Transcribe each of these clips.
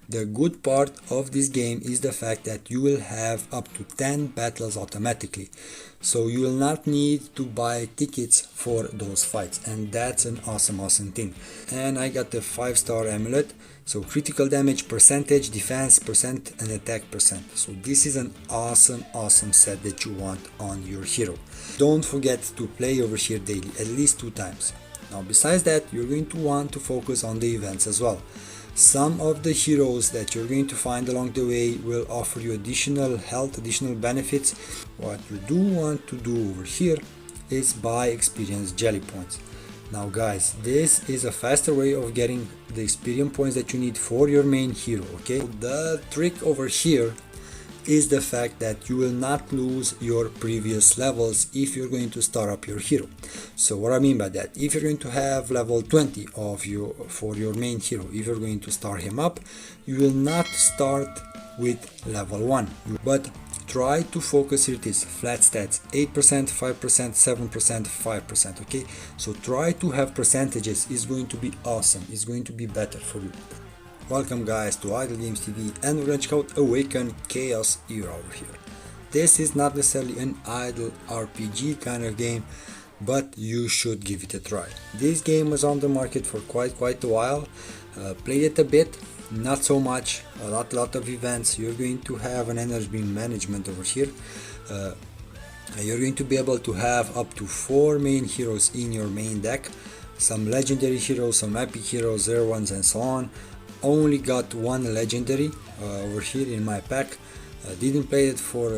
The good part of this game is the fact that you will have up to 10 battles automatically, so you will not need to buy tickets for those fights, and that's an awesome thing. And I got the 5-star amulet, so critical damage percentage, defense percent, and attack percent. So this is an awesome set that you want on your hero. Don't forget to play over here daily, at least 2 times. Now besides that, you're going to want to focus on the events as well. Some of the heroes that you're going to find along the way will offer you additional health, additional benefits. What you do want to do over here is buy experience jelly points. Now guys, this is a faster way of getting the experience points that you need for your main hero, okay? The trick over here is the fact that you will not lose your previous levels if you're going to start up your hero. So what I mean by that, if you're going to have level 20 for your main hero, if you're going to start him up, you will not start with level 1, but try to focus. Here it is, flat stats, 8%, 5%, 7%, 5%, okay? So try to have percentages. Is going to be awesome, it's going to be better for you. Welcome guys to Idle Games TV, and we're going to check out Awaken Chaos Era over here. This is not necessarily an idle RPG kind of game, but you should give it a try. This game was on the market for quite a while. Played it a bit, not so much, a lot of events. You're going to have an energy management over here. You're going to be able to have up to 4 main heroes in your main deck, some legendary heroes, some epic heroes, rare ones, and so on. Only got 1 legendary over here in my pack. Didn't play it for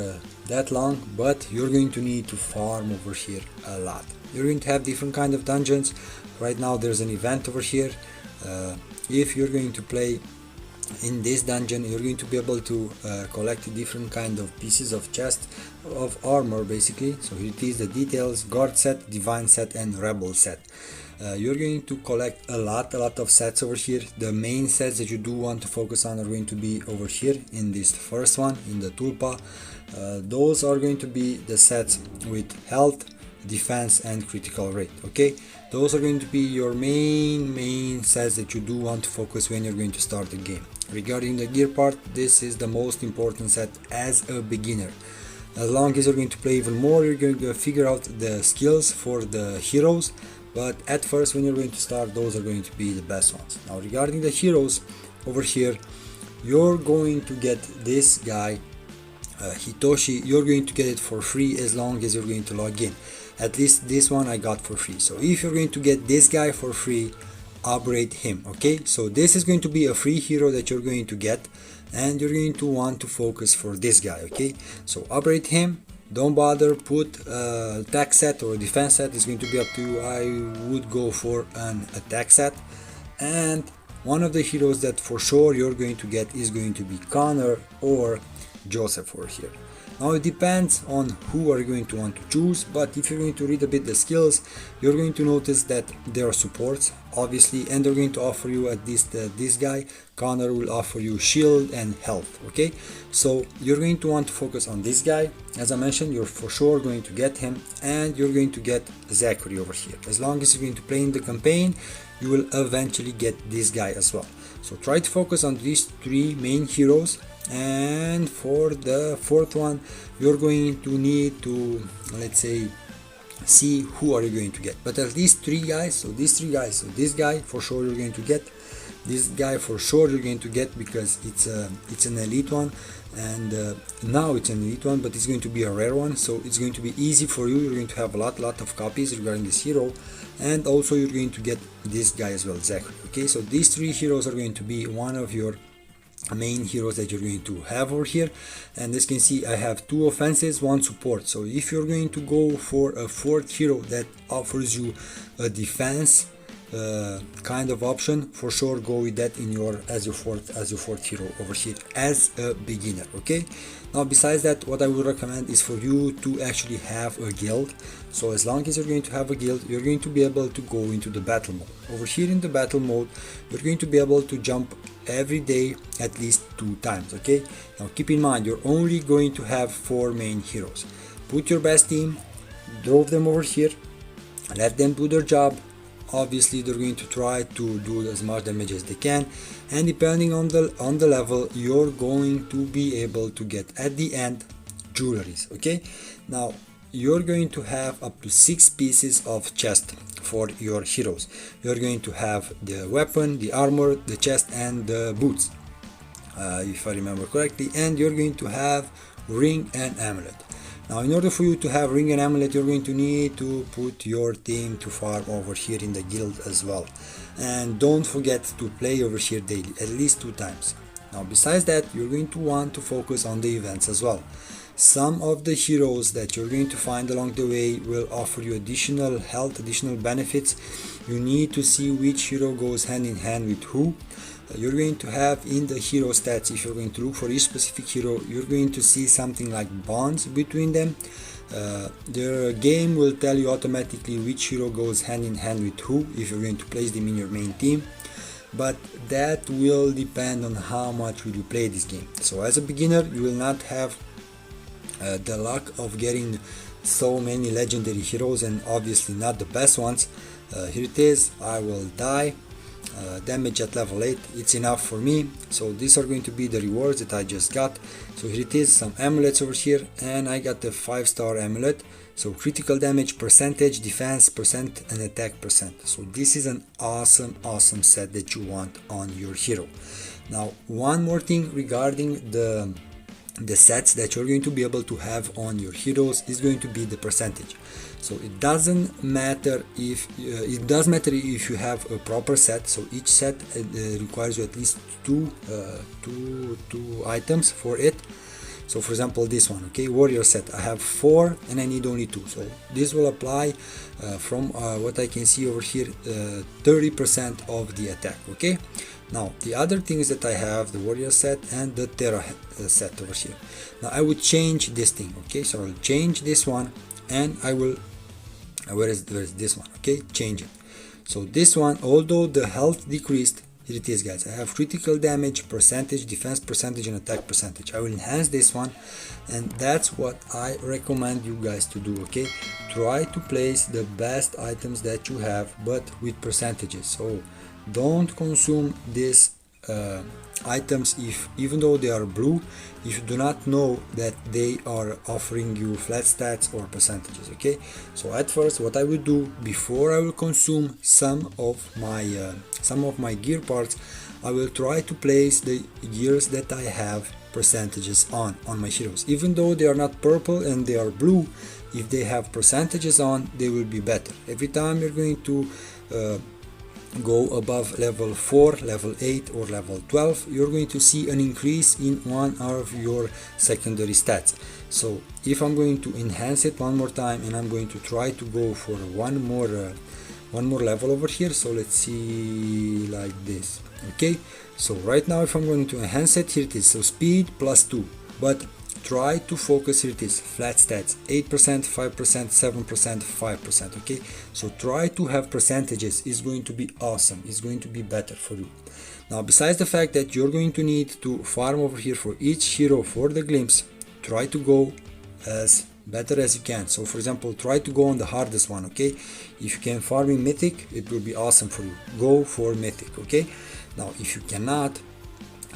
that long, but you're going to need to farm over here a lot. You're going to have different kind of dungeons. Right now there's an event over here. If you're going to play in this dungeon, you're going to be able to collect different kind of pieces of chest of armor basically. So here it is, the details: guard set, divine set, and rebel set. You're going to collect a lot of sets over here. The main sets that you do want to focus on are going to be over here in this first one, in the tulpa. Those are going to be the sets with health, defense, and critical rate, okay? Those are going to be your main sets that you do want to focus when you're going to start the game. Regarding the gear part, this is the most important set as a beginner. As long as you're going to play even more, you're going to figure out the skills for the heroes, but at first when you're going to start, those are going to be the best ones. Now regarding the heroes over here, you're going to get this guy, Hitoshi. You're going to get it for free as long as you're going to log in. At least this one I got for free. So if you're going to get this guy for free, upgrade him, okay? So this is going to be a free hero that you're going to get, and you're going to want to focus for this guy, okay? So upgrade him. Don't bother put attack set or defense set. It's going to be up to you. I would go for an attack set. And one of the heroes that for sure you're going to get is going to be Connor or Joseph over here. Now it depends on who are you going to want to choose, but if you're going to read a bit the skills, you're going to notice that there are supports obviously, and they're going to offer you at least this guy, Connor, will offer you shield and health, okay? So you're going to want to focus on this guy. As I mentioned, you're for sure going to get him, and you're going to get Zachary over here. As long as you're going to play in the campaign, you will eventually get this guy as well. So try to focus on these 3 main heroes, and for the 4th one you're going to need to, let's say, see who are you going to get, but at least 3 guys. So these 3 guys, so this guy for sure you're going to get, this guy for sure you're going to get because it's an elite one, and now it's an elite one, but it's going to be a rare one, so it's going to be easy for you. You're going to have a lot of copies regarding this hero, and also you're going to get this guy as well, Zachary, okay? So these 3 heroes are going to be one of your main heroes that you're going to have over here. And as you can see, I have 2 offenses, 1 support. So if you're going to go for a 4th hero that offers you a defense kind of option, for sure go with that in your as your fourth hero over here as a beginner, okay? Now besides that, what I would recommend is for you to actually have a guild. So as long as you're going to have a guild, you're going to be able to go into the battle mode. Over here in the battle mode, you're going to be able to jump every day at least 2 times, okay? Now keep in mind, you're only going to have 4 main heroes. Put your best team, drove them over here, let them do their job. obviously they're going to try to do as much damage as they can, and depending on the level, you're going to be able to get at the end jewelries. Okay, now you're going to have up to 6 pieces of chest for your heroes. You're going to have the weapon, the armor, the chest, and the boots, if I remember correctly, and you're going to have ring and amulet. Now in order for you to have ring and amulet, you're going to need to put your team to farm over here in the guild as well, and don't forget to play over here daily, at least 2 times. Now besides that, you're going to want to focus on the events as well. Some of the heroes that you're going to find along the way will offer you additional health, additional benefits. You need to see which hero goes hand in hand with who. You're going to have in the hero stats, if you're going to look for each specific hero, you're going to see something like bonds between them. The game will tell you automatically which hero goes hand in hand with who, if you're going to place them in your main team. But that will depend on how much will you play this game. So as a beginner, you will not have the luck of getting so many legendary heroes, and obviously not the best ones. Here it is. I will die. Damage at level 8, it's enough for me. So these are going to be the rewards that I just got. So here it is, some amulets over here, and I got the 5-star amulet. So critical damage percentage, defense percent, and attack percent. So this is an awesome set that you want on your hero. Now one more thing regarding the sets that you're going to be able to have on your heroes is going to be the percentage. So it doesn't matter if it does matter if you have a proper set. So each set requires you at least two items for it. So for example, this one, okay, warrior set, I have 4 and I need only 2. So this will apply from what I can see over here, 30% of the attack. Okay, now the other things that I have, the warrior set and the terra set over here. Now I would change this thing. Okay, so I'll change this one, and I will where is this one? Okay, change it. So this one, although the health decreased, here it is guys, I have critical damage percentage, defense percentage, and attack percentage. I will enhance this one, and that's what I recommend you guys to do. Okay, try to place the best items that you have, but with percentages. So don't consume these items even though they are blue, if you do not know that they are offering you flat stats or percentages. Okay, so at first what I will do before I will consume some of my gear parts, I will try to place the gears that I have percentages on my heroes. Even though they are not purple and they are blue, if they have percentages on, they will be better. Every time you're going to go above level 4, level 8 or level 12, you're going to see an increase in one of your secondary stats. So if I'm going to enhance it one more time, and I'm going to try to go for one more level over here, so let's see, like this. Okay, so right now if I'm going to enhance it, here it is, so speed +2, but try to focus, here it is, flat stats, 8%, 5%, 7%, 5%. Okay, so try to have percentages, is going to be awesome, it's going to be better for you. Now besides the fact that you're going to need to farm over here for each hero for the glimpse, try to go as better as you can. So for example, try to go on the hardest one. Okay, if you can farm in mythic, it will be awesome for you, go for mythic. Okay, now if you cannot,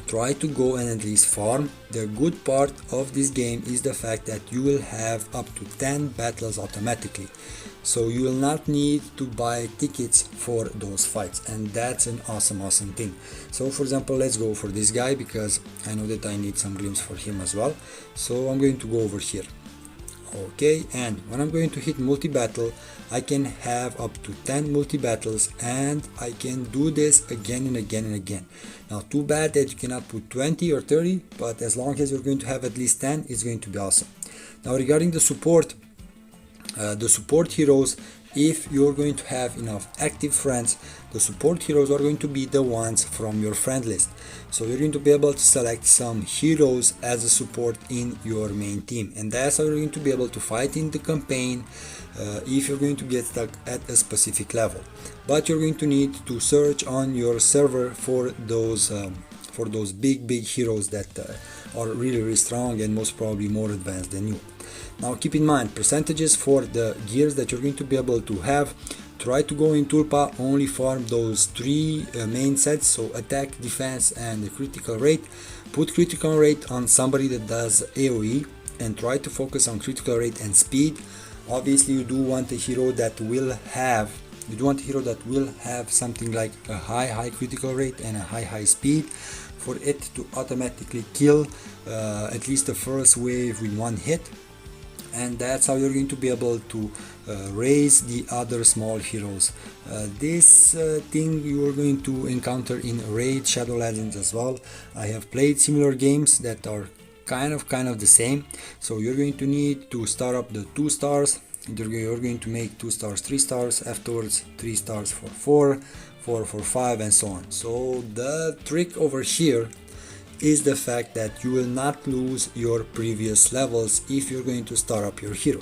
try to go and at least farm. The good part of this game is the fact that you will have up to 10 battles automatically, so you will not need to buy tickets for those fights, and that's an awesome thing. So for example, let's go for this guy, because I know that I need some glimpse for him as well. So I'm going to go over here. Okay, and when I'm going to hit multi-battle, I can have up to 10 multi-battles, and I can do this again and again and again. Now too bad that you cannot put 20 or 30, but as long as you're going to have at least 10, it's going to be awesome. Now regarding the support heroes, if you're going to have enough active friends, the support heroes are going to be the ones from your friend list. So you're going to be able to select some heroes as a support in your main team, and that's how you're going to be able to fight in the campaign if you're going to get stuck at a specific level. But you're going to need to search on your server for those big heroes that are really strong and most probably more advanced than you. Now keep in mind, percentages for the gears that you're going to be able to have try to go in Tulpa, only farm those three main sets, so attack, defense and the critical rate. Put critical rate on somebody that does AoE and try to focus on critical rate and speed. Obviously you do want a hero that will have something like a high critical rate and a high speed for it to automatically kill at least the first wave with one hit. And that's how you're going to be able to raise the other small heroes. This thing you are going to encounter in Raid Shadow Legends as well. I have played similar games that are kind of the same. So you're going to need to start up the 2 stars. You're going to make 2 stars 3 stars, afterwards 3 stars for 4, 4 for 5 and so on. So the trick over here is the fact that you will not lose your previous levels if you're going to start up your hero.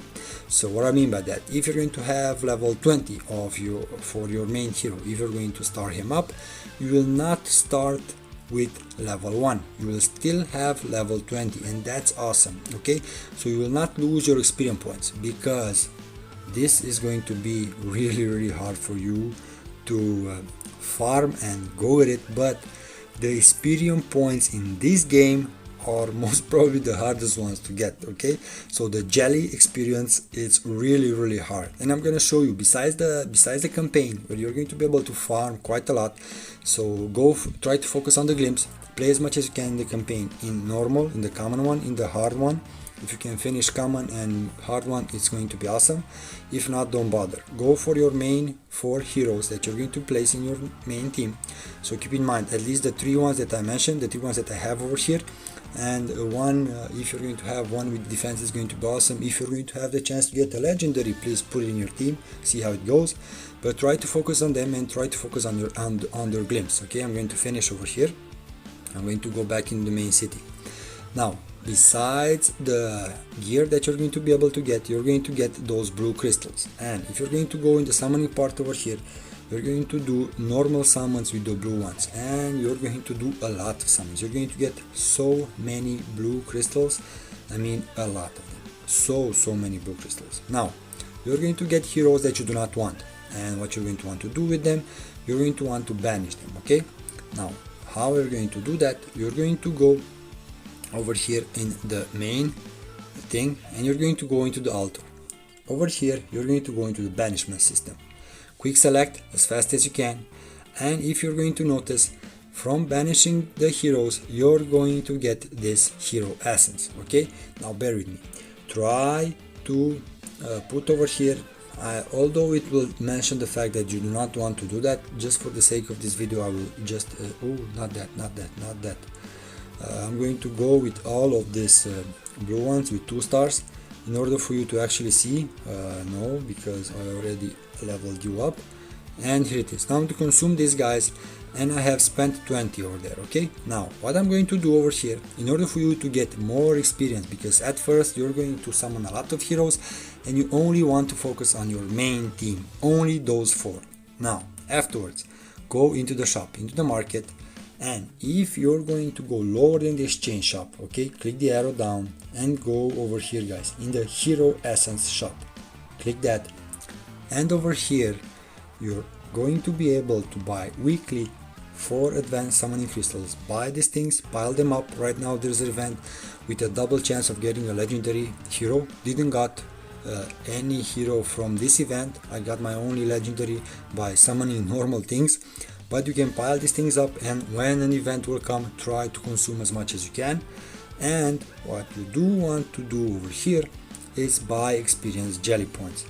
So what I mean by that, if you're going to have level 20 for your main hero, if you're going to start him up, you will not start with level 1, you will still have level 20, and that's awesome. Okay, so you will not lose your experience points, because this is going to be really hard for you to farm and go with it. But the experience points in this game are most probably the hardest ones to get. Okay, so the jelly experience is really hard, and I'm gonna show you besides the campaign where you're going to be able to farm quite a lot. So try to focus on the glimpse, play as much as you can in the campaign, in normal, in the common one, in the hard one. If you can finish common and hard one, it's going to be awesome. If not, don't bother. Go for your main 4 heroes that you're going to place in your main team. So keep in mind at least the 3 ones that I mentioned, the 3 ones that I have over here, and one, if you're going to have one with defense, is going to be awesome. If you're going to have the chance to get a legendary, please put it in your team, see how it goes. But try to focus on them and try to focus on their glimpse. Okay, I'm going to finish over here. I'm going to go back in the main city. Now, besides the gear that you're going to be able to get, you're going to get those blue crystals. And if you're going to go in the summoning part over here, you're going to do normal summons with the blue ones, and you're going to do a lot of summons. You're going to get so many blue crystals, I mean a lot of them, so many blue crystals. Now you're going to get heroes that you do not want, and what you're going to want to do with them, you're going to want to banish them. Okay, now how you're going to do that, you're going to go over here in the main thing, and you're going to go into the altar. Over here you're going to go into the banishment system. Quick select as fast as you can, and if you're going to notice, from banishing the heroes you're going to get this hero essence. Okay, now bear with me. Try to put over here, although it will mention the fact that you do not want to do that, just for the sake of this video I will just not that. I'm going to go with all of these blue ones with 2 stars in order for you to actually see. No, because I already leveled you up, and here it is. Now to consume these guys, and I have spent 20 over there. Okay, now what I'm going to do over here, in order for you to get more experience, because at first you're going to summon a lot of heroes and you only want to focus on your main team, only those 4. Now afterwards go into the shop, into the market, and if you're going to go lower than the exchange shop, okay, click the arrow down and go over here guys, in the hero essence shop, click that, and over here you're going to be able to buy weekly 4 advanced summoning crystals. Buy these things, pile them up. Right now there's an event with a double chance of getting a legendary hero. Didn't got any hero from this event. I got my only legendary by summoning normal things, but you can pile these things up, and when an event will come, try to consume as much as you can. And what you do want to do over here is buy experience jelly points.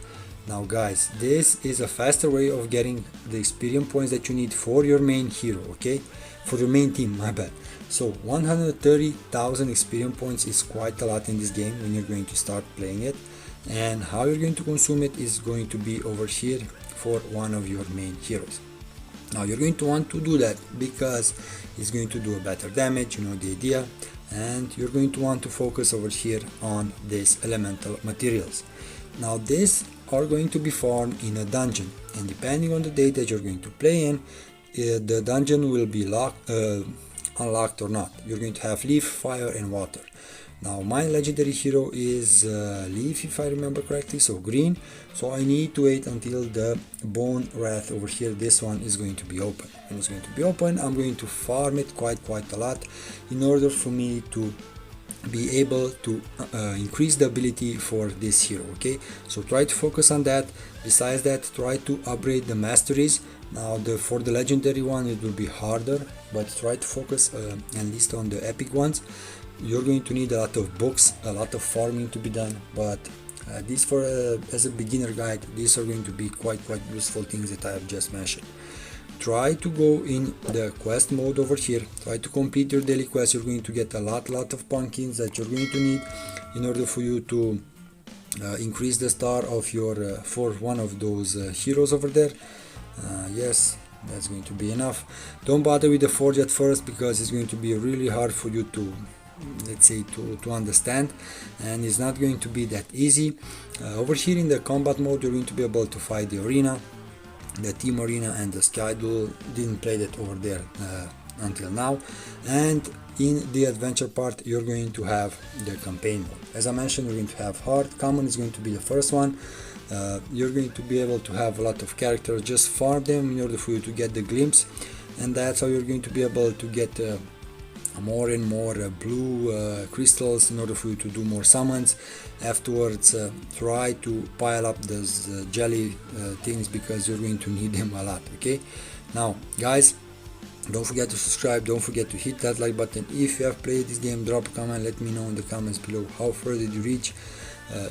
Now guys, this is a faster way of getting the experience points that you need for your main hero, okay, for your main team, my bad. So 130,000 experience points is quite a lot in this game when you're going to start playing it. And how you're going to consume it is going to be over here for one of your main heroes. Now you're going to want to do that because it's going to do a better damage, you know the idea, and you're going to want to focus over here on these elemental materials. Now these are going to be farmed in a dungeon, and depending on the day that you're going to play in, the dungeon will be unlocked or not. You're going to have leaf, fire and water. Now my legendary hero is leaf, if I remember correctly, so green. So I need to wait until the bone wrath over here, this one, is going to be open. When it's going to be open, I'm going to farm it quite a lot in order for me to be able to increase the ability for this hero. Okay, so try to focus on that. Besides that, try to upgrade the masteries. Now for the legendary one it will be harder, but try to focus at least on the epic ones. You're going to need a lot of books, a lot of farming to be done, but these for as a beginner guide, these are going to be quite useful things that I have just mentioned. Try to go in the quest mode over here, try to complete your daily quest. You're going to get a lot of pumpkins that you're going to need in order for you to increase the star of your for one of those heroes over there. Yes, that's going to be enough. Don't bother with the forge at first, because it's going to be really hard for you to, let's say, to understand, and it's not going to be that easy. Over here in the combat mode, you're going to be able to fight the arena, the team arena and the sky duel. Didn't play that over there until now. And in the adventure part, you're going to have the campaign mode. As I mentioned, you're going to have hard. Common is going to be the first one. You're going to be able to have a lot of characters, just farm them in order for you to get the glimpse, and that's how you're going to be able to get more and more blue crystals in order for you to do more summons. Afterwards, try to pile up those jelly things, because you're going to need them a lot. Okay, now guys, don't forget to subscribe, don't forget to hit that like button. If you have played this game, drop a comment, let me know in the comments below how far did you reach.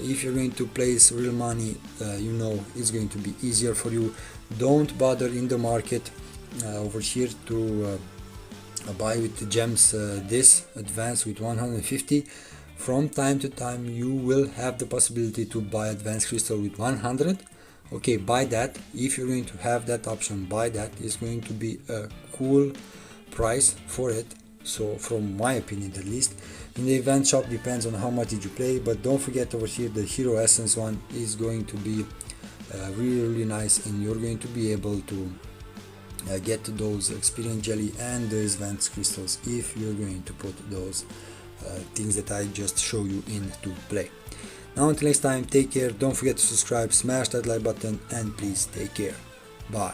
If you're going to place real money, you know it's going to be easier for you. Don't bother in the market over here to buy with the gems this advanced with 150. From time to time you will have the possibility to buy advanced crystal with 100. Okay, buy that. If you're going to have that option, buy that. It's going to be a cool price for it, so from my opinion at least. In the event shop, depends on how much did you play, but don't forget over here the hero essence one is going to be really nice, and you're going to be able to get those experience jelly and the advanced crystals if you're going to put those things that I just show you into play. Now until next time, take care, don't forget to subscribe, smash that like button, and please take care. Bye.